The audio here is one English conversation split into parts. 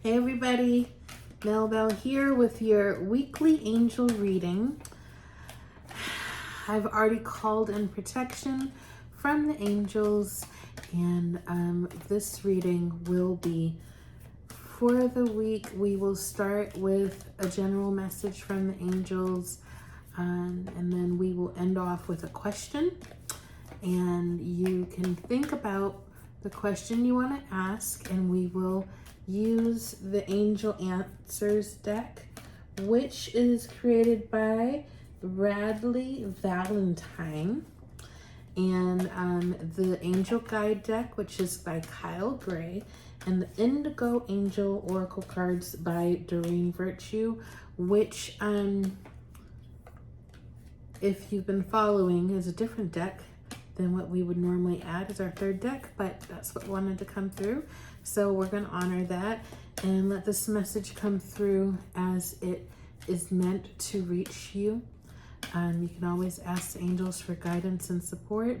Hey everybody, Mel Bell here with your weekly angel reading. I've already called in protection from the angels, and this reading will be for the week. We will start with a general message from the angels, and then we will end off with a question. And you can think about the question you want to ask, and we will use the Angel Answers deck, which is created by Bradley Valentine, and the Angel Guide deck, which is by Kyle Gray, and the Indigo Angel Oracle cards by Doreen Virtue, which if you've been following, is a different deck than what we would normally add as our third deck, but that's what wanted to come through. So we're going to honor that and let this message come through as it is meant to reach you. You can always ask the angels for guidance and support.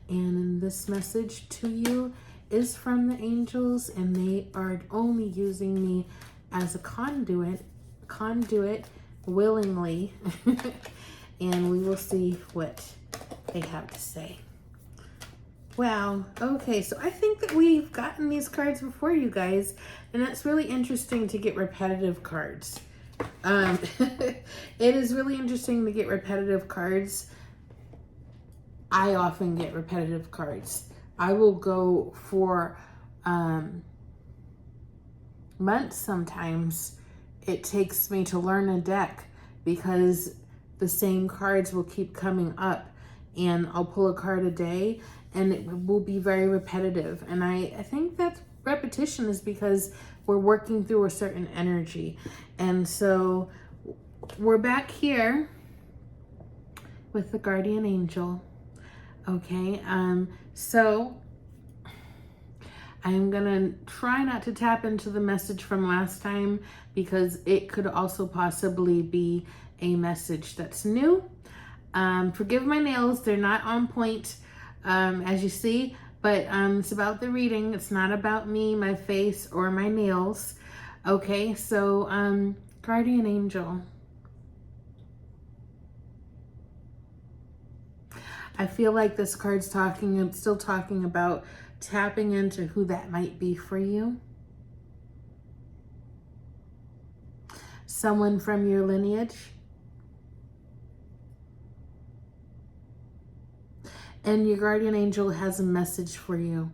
And this message to you is from the angels, and they are only using me as a conduit willingly. And we will see what they have to say. Wow. Okay, so I think that we've gotten these cards before, you guys, and that's really interesting to get repetitive cards. It is really interesting to get repetitive cards. I often get repetitive cards. I will go for months sometimes. It takes me to learn a deck because the same cards will keep coming up, and I'll pull a card a day and it will be very repetitive. And I think that repetition is because we're working through a certain energy. And so we're back here with the guardian angel. Okay, so I'm gonna try not to tap into the message from last time because it could also possibly be a message that's new. Forgive my nails, they're not on point, as you see, but it's about the reading. It's not about me, my face, or my nails. Okay, so guardian angel. I feel like this card's still talking about tapping into who that might be for you. Someone from your lineage. And your guardian angel has a message for you.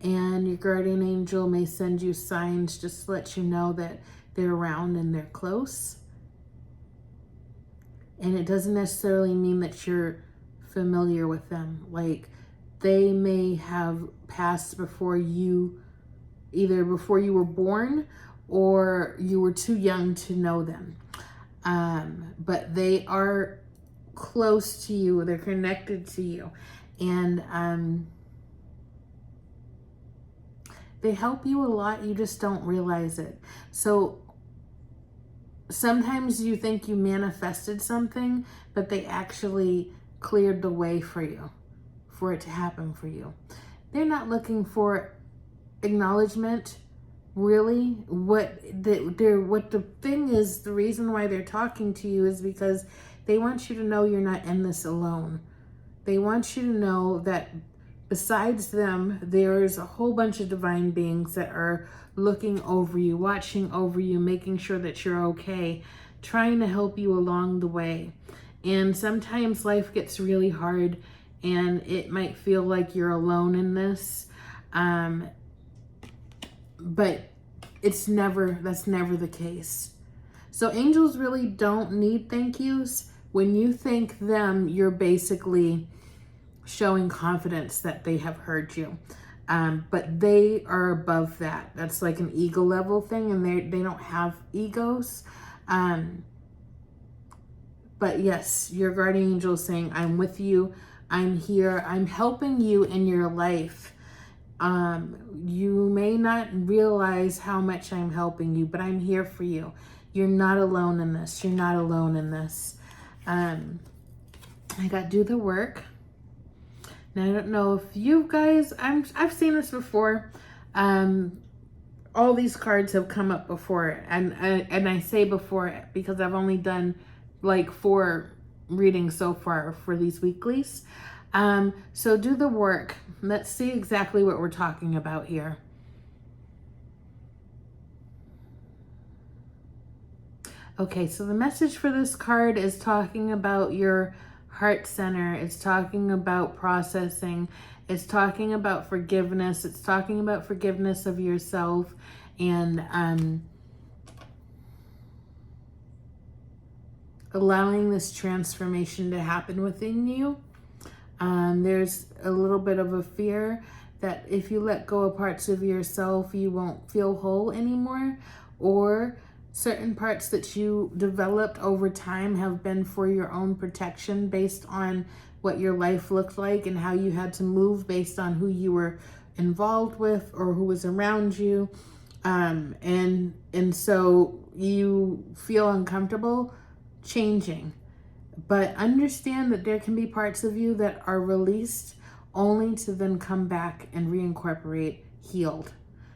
And your guardian angel may send you signs just to let you know that they're around and they're close. And it doesn't necessarily mean that you're familiar with them. Like, they may have passed before you, either before you were born or you were too young to know them. But they are close to you. They're connected to you. And they help you a lot. You just don't realize it. So sometimes you think you manifested something, but they actually cleared the way for you, for it to happen for you. They're not looking for acknowledgement, really. What the thing is, the reason why they're talking to you is because they want you to know you're not in this alone. They want you to know that besides them, there's a whole bunch of divine beings that are looking over you, watching over you, making sure that you're okay, trying to help you along the way. And sometimes life gets really hard and it might feel like you're alone in this. But that's never the case. So angels really don't need thank yous. When you thank them, you're basically showing confidence that they have heard you. But they are above that. That's like an ego level thing, and they don't have egos. But yes, your guardian angel is saying, I'm with you. I'm here. I'm helping you in your life. You may not realize how much I'm helping you, but I'm here for you. You're not alone in this. You're not alone in this. I got do the work. Now, I don't know if you guys, I've seen this before. all these cards have come up before, and I say before because I've only done like 4 readings so far for these weeklies. So do the work. Let's see exactly what we're talking about here. Okay, so the message for this card is talking about your heart center. It's talking about processing. It's talking about forgiveness. It's talking about forgiveness of yourself and allowing this transformation to happen within you. There's a little bit of a fear that if you let go of parts of yourself, you won't feel whole anymore, or certain parts that you developed over time have been for your own protection based on what your life looked like and how you had to move based on who you were involved with or who was around you. And so you feel uncomfortable changing. But understand that there can be parts of you that are released only to then come back and reincorporate healed.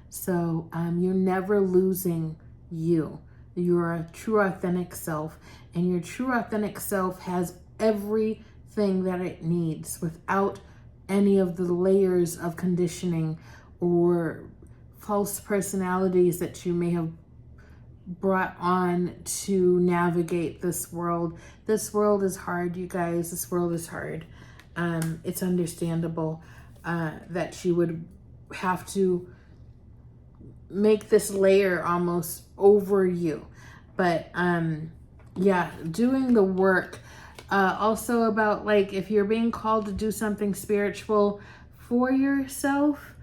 So you're never losing you. You're a true authentic self, and your true authentic self has everything that it needs without any of the layers of conditioning or false personalities that you may have brought on to navigate this world. This world is hard, you guys. This world is hard. It's understandable that you would have to make this layer almost over you. But yeah, doing the work. Also about like if you're being called to do something spiritual for yourself,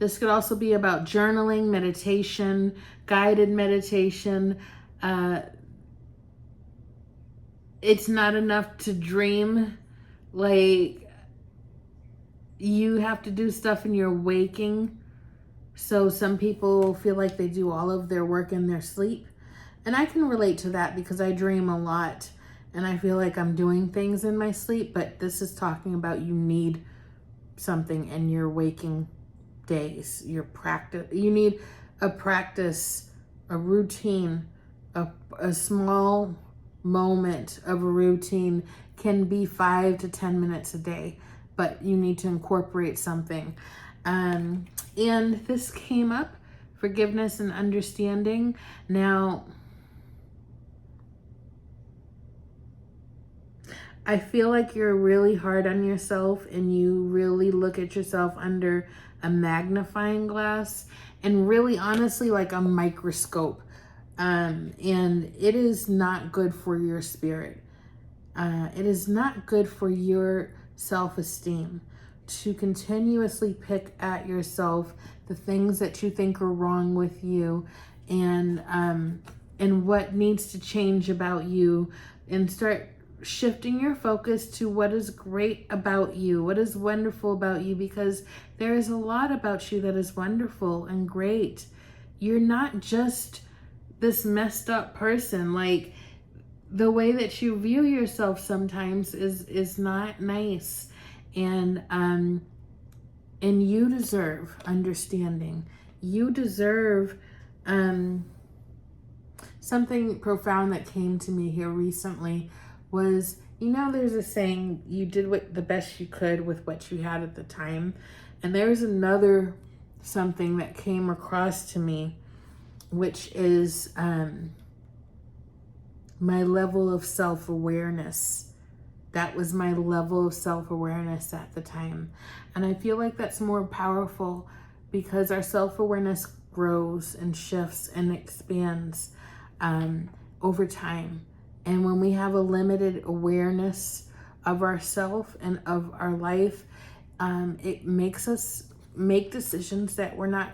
this could also be about journaling, meditation, guided meditation. It's not enough to dream. Like, you have to do stuff in your waking. So some people feel like they do all of their work in their sleep. And I can relate to that because I dream a lot. And I feel like I'm doing things in my sleep. But this is talking about you need something in your waking days, your practice. You need a practice, a routine, a small moment of a routine can be 5 to 10 minutes a day, but you need to incorporate something. And this came up, forgiveness and understanding. Now, I feel like you're really hard on yourself and you really look at yourself under a magnifying glass and really honestly like a microscope. And it is not good for your spirit. It is not good for your self-esteem to continuously pick at yourself the things that you think are wrong with you and what needs to change about you, and start shifting your focus to what is great about you, what is wonderful about you, because there is a lot about you that is wonderful and great. You're not just this messed up person. Like, the way that you view yourself sometimes is not nice, and you deserve understanding. You deserve something profound that came to me here recently was, you know, there's a saying, you did what the best you could with what you had at the time. And there's another something that came across to me, which is my level of self-awareness. That was my level of self-awareness at the time. And I feel like that's more powerful because our self-awareness grows and shifts and expands over time. And when we have a limited awareness of ourself and of our life, it makes us make decisions that we're not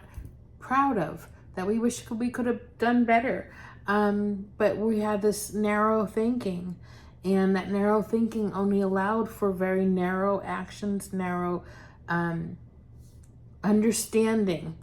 proud of, that we wish we could have done better. But we had this narrow thinking, and that narrow thinking only allowed for very narrow actions, narrow understanding.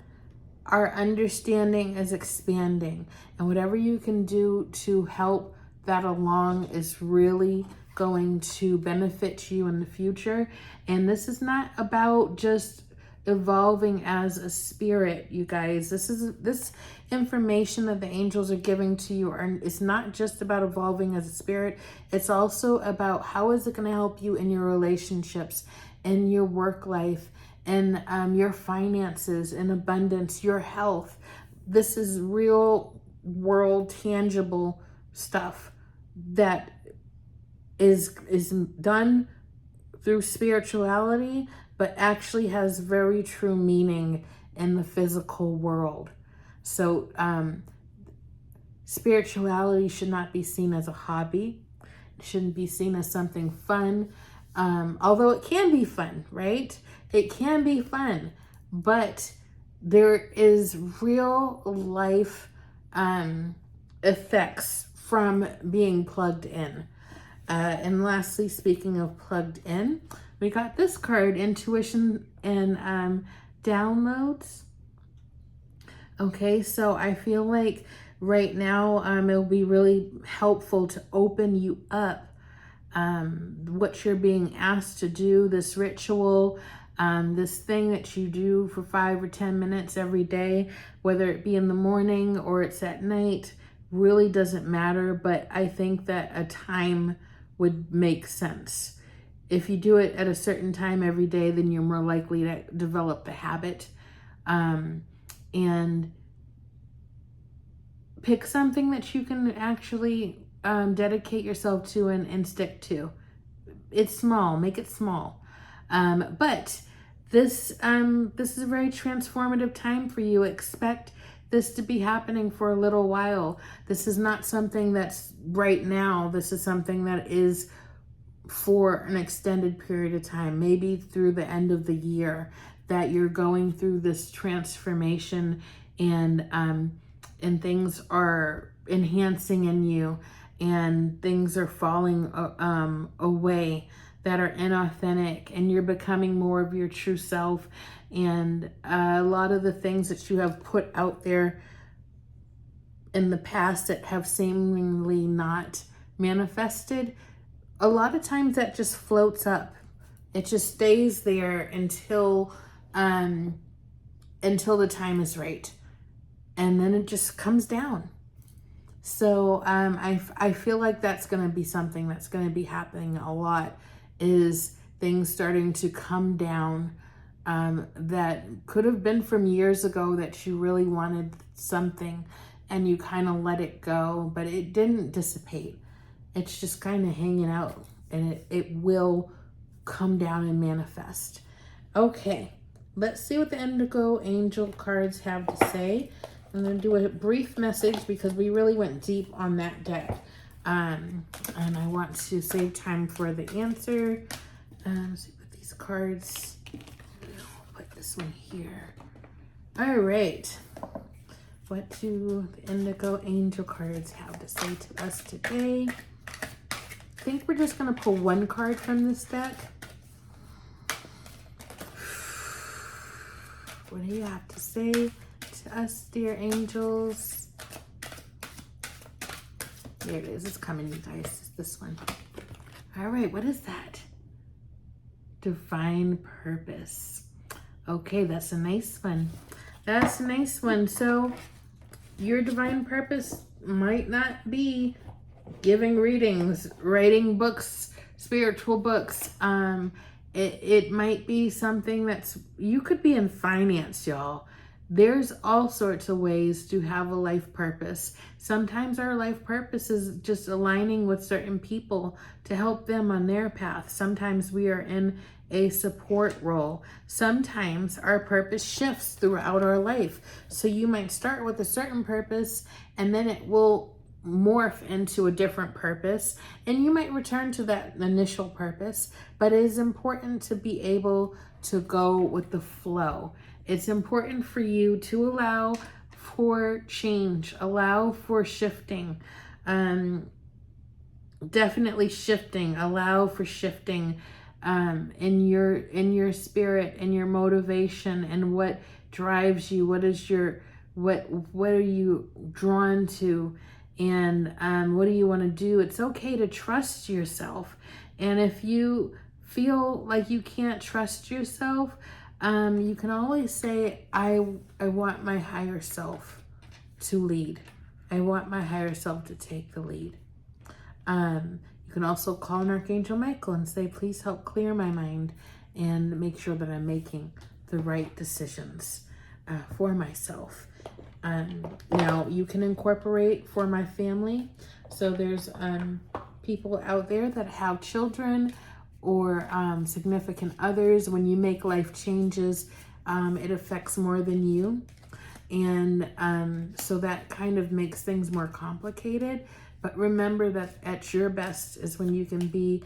Our understanding is expanding, and whatever you can do to help that along is really going to benefit you in the future. And this is not about just evolving as a spirit, you guys. This information that the angels are giving to you is not just about evolving as a spirit. It's also about how is it going to help you in your relationships, in your work life, and your finances, and abundance, your health. This is real world tangible stuff that is done through spirituality, but actually has very true meaning in the physical world. So spirituality should not be seen as a hobby. It shouldn't be seen as something fun. Although it can be fun, right? It can be fun, but there is real life effects from being plugged in. And lastly, speaking of plugged in, we got this card, Intuition and Downloads. Okay, so I feel like right now it'll be really helpful to open you up what you're being asked to do, this ritual, this thing that you do for 5 or 10 minutes every day, whether it be in the morning or it's at night, really doesn't matter. But I think that a time would make sense. If you do it at a certain time every day, then you're more likely to develop the habit. And pick something that you can actually dedicate yourself to and stick to. It's small, make it small. But this is a very transformative time for you. Expect this to be happening for a little while. This is not something that's right now. This is something that is for an extended period of time, maybe through the end of the year, that you're going through this transformation, and things are enhancing in you, and things are falling away that are inauthentic, and you're becoming more of your true self. And a lot of the things that you have put out there in the past that have seemingly not manifested, a lot of times that just floats up. It just stays there until the time is right, and then it just comes down. So I feel like that's going to be something that's going to be happening a lot, is things starting to come down that could have been from years ago, that you really wanted something and you kind of let it go, but it didn't dissipate. It's just kind of hanging out, and it will come down and manifest. Okay, let's see what the Indigo Angel cards have to say. I'm going to do a brief message because we really went deep on that deck. And I want to save time for the answer. Let's see, put these cards, put this one here. All right. What do the Indigo Angel cards have to say to us today? I think we're just going to pull one card from this deck. What do you have to say to us, dear angels? There it is. It's coming, you guys. It's this one. All right. What is that? Divine purpose. Okay. That's a nice one. That's a nice one. So your divine purpose might not be giving readings, writing books, spiritual books. It might be something that's, you could be in finance, y'all. There's all sorts of ways to have a life purpose. Sometimes our life purpose is just aligning with certain people to help them on their path. Sometimes we are in a support role. Sometimes our purpose shifts throughout our life. So you might start with a certain purpose, and then it will morph into a different purpose, and you might return to that initial purpose. But it is important to be able to go with the flow. It's important for you to allow for change, allow for shifting, definitely shifting, allow for shifting in your spirit and your motivation, and what drives you, what are you drawn to, and what do you want to do. It's okay to trust yourself. And if you feel like you can't trust yourself, You can always say, I want my higher self to lead. I want my higher self to take the lead. You can also call on Archangel Michael and say, please help clear my mind and make sure that I'm making the right decisions for myself. Now, you can incorporate for my family. So there's people out there that have children or significant others. When you make life changes, it affects more than you. And so that kind of makes things more complicated. But remember that at your best is when you can be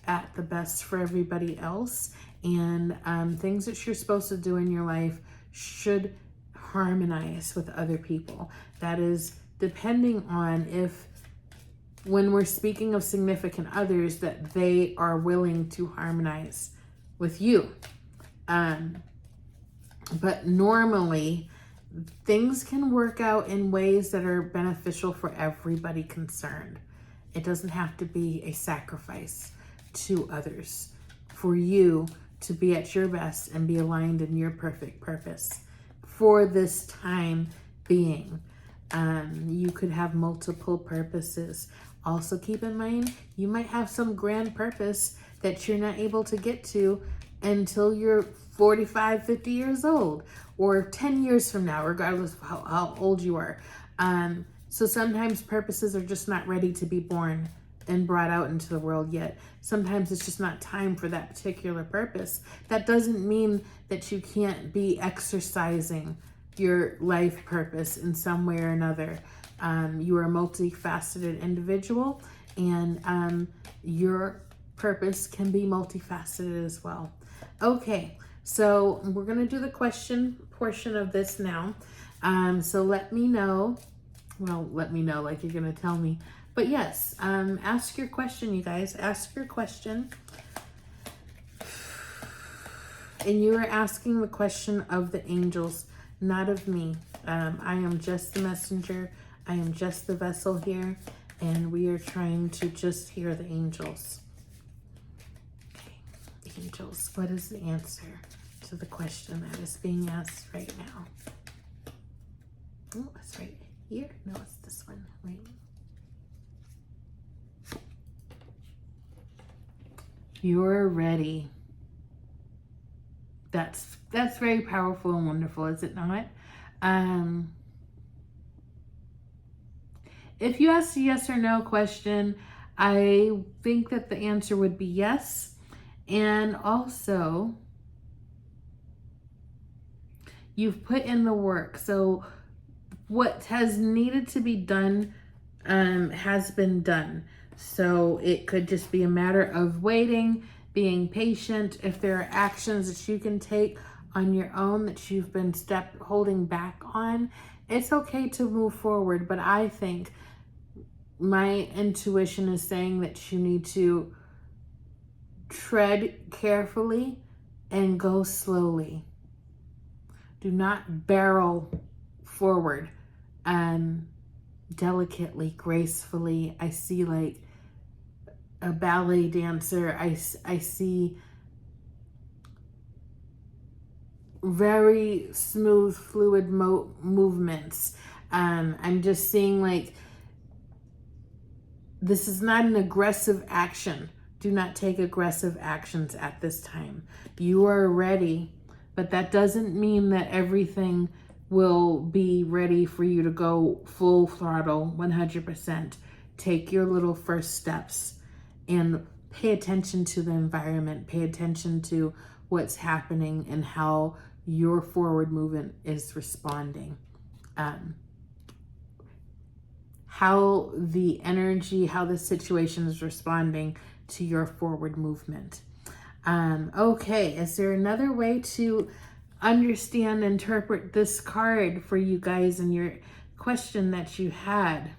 at the best for everybody else. And things that you're supposed to do in your life should harmonize with other people. That is depending on if, when we're speaking of significant others, that they are willing to harmonize with you. But normally, things can work out in ways that are beneficial for everybody concerned. It doesn't have to be a sacrifice to others for you to be at your best and be aligned in your perfect purpose for this time being. You could have multiple purposes. Also keep in mind, you might have some grand purpose that you're not able to get to until you're 45, 50 years old, or 10 years from now, regardless of how old you are. So sometimes purposes are just not ready to be born and brought out into the world yet. Sometimes it's just not time for that particular purpose. That doesn't mean that you can't be exercising your life purpose in some way or another. You are a multifaceted individual, and your purpose can be multifaceted as well. Okay, so we're going to do the question portion of this now. So let me know. Well, let me know like you're going to tell me. But yes, ask your question, you guys. Ask your question. And you are asking the question of the angels, not of me. I am just the messenger. I am just the vessel here. And we are trying to just hear the angels. Okay, angels, what is the answer to the question that is being asked right now? Oh, it's right here. No, it's this one. Wait. You're ready. That's very powerful and wonderful, is it not? If you asked a yes or no question, I think that the answer would be yes. And also, you've put in the work. So what has needed to be done has been done. So it could just be a matter of waiting, being patient. If there are actions that you can take on your own that you've been holding back on, it's okay to move forward. But I think my intuition is saying that you need to tread carefully and go slowly. Do not barrel forward. Delicately, gracefully. I see like a ballet dancer. I see very smooth, fluid movements. I'm just seeing like, this is not an aggressive action. Do not take aggressive actions at this time. You are ready, but that doesn't mean that everything will be ready for you to go full throttle, 100%. Take your little first steps and pay attention to the environment. Pay attention to what's happening and how your forward movement is responding. How the energy, how the situation is responding to your forward movement. Okay, is there another way to understand, interpret this card for you guys and your question that you had?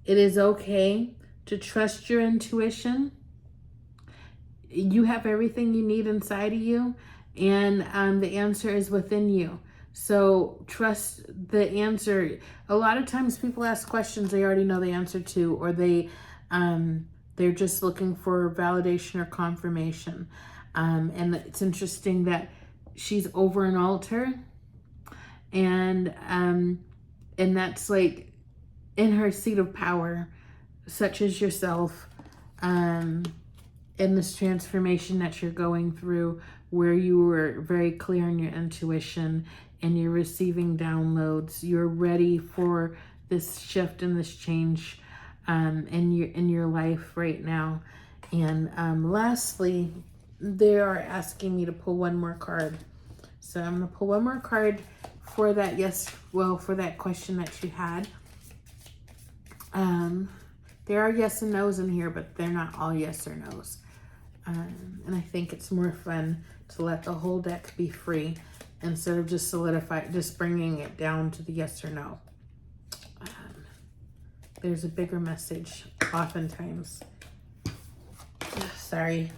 It is okay to trust your intuition. You have everything you need inside of you, and the answer is within you. So trust the answer. A lot of times people ask questions they already know the answer to, or they They're just looking for validation or confirmation. And it's interesting that she's over an altar, and that's like in her seat of power, such as yourself, in this transformation that you're going through, where you were very clear in your intuition and you're receiving downloads. You're ready for this shift and this change in your life right now. And lastly, they are asking me to pull one more card. So I'm going to pull one more card for that for that question that you had. There are yes and no's in here, but they're not all yes or no's. And I think it's more fun to let the whole deck be free instead of just bringing it down to the yes or no. There's a bigger message oftentimes. Sorry.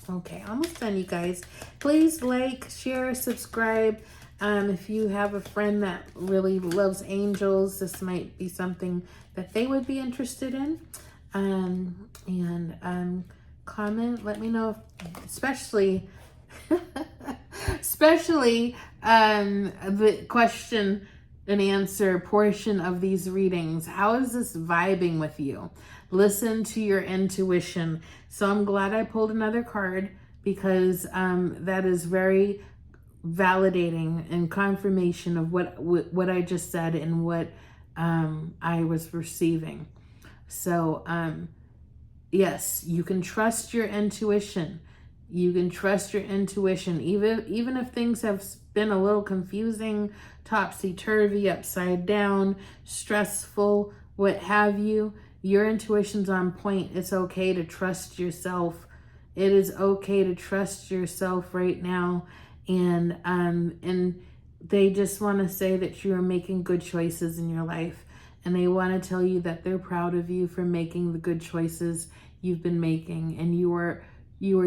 Okay, almost done, you guys. Please like, share, subscribe. If you have a friend that really loves angels, this might be something that they would be interested in. Comment, let me know, especially the question and answer portion of these readings. How is this vibing with you? Listen to your intuition. So I'm glad I pulled another card, because that is very validating and confirmation of what I just said and what I was receiving. So yes, you can trust your intuition. You can trust your intuition, even if things have been a little confusing, topsy-turvy, upside down, stressful, what have you. Your intuition's on point. It's okay to trust yourself. It is okay to trust yourself right now. And they just want to say that you are making good choices in your life. And they want to tell you that they're proud of you for making the good choices you've been making. And you are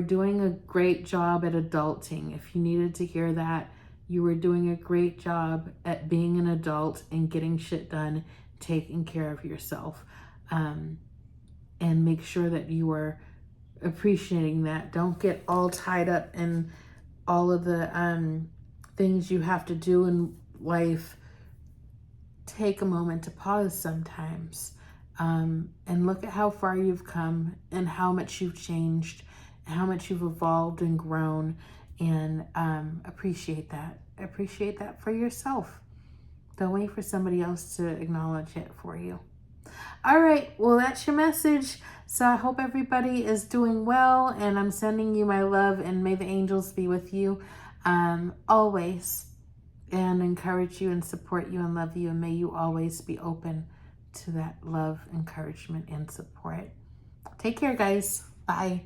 doing a great job at adulting. If you needed to hear that, you are doing a great job at being an adult and getting shit done, taking care of yourself. And make sure that you are appreciating that. Don't get all tied up in all of the things you have to do in life. Take a moment to pause sometimes and look at how far you've come and how much you've changed and how much you've evolved and grown, and appreciate that. Appreciate that for yourself. Don't wait for somebody else to acknowledge it for you. All right, well, that's your message. So I hope everybody is doing well, and I'm sending you my love, and may the angels be with you always, and encourage you and support you and love you, and may you always be open to that love, encouragement, and support. Take care, guys. Bye.